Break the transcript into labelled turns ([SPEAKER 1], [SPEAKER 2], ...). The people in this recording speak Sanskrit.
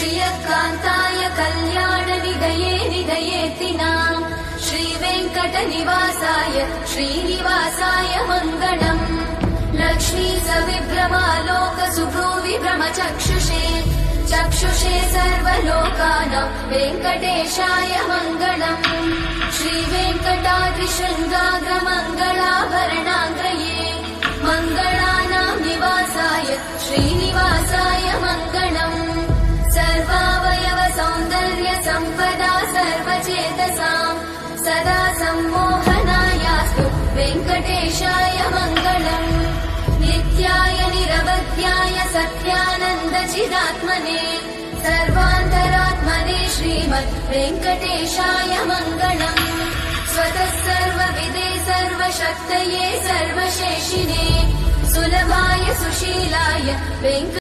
[SPEAKER 1] श्रियकान्ताय कल्याणनिधये निधयेतिनाम् श्रीवेङ्कटनिवासाय श्रीनिवासाय मङ्गलम् लक्ष्मी सविभ्रमालोकसुभ्रूविभ्रमचक्षुषे चक्षुषे सर्वलोकानां वेङ्कटेशाय मङ्गलम् श्रीवेङ्कटाद्रिशृङ्गाग्रमङ्गलाभरणाग्रये मङ्गलानां निवासाय श्रीनिवासाय मङ्गलम् सर्वावयव सौन्दर्य सम्पदा सर्वचेतसां सदा सम्मोहनायास्तु वेङ्कटेशाय मङ्गलम् नित्याय निरवध्याय सत्यानन्दचिदात्मने सर्वान्तरात्मने श्रीमद् वेङ्कटेशाय मङ्गलम् स्वतः सर्वविदे सर्वशक्तये सर्वशेषिने सुलभाय सुशीलाय वेङ्कटेशाय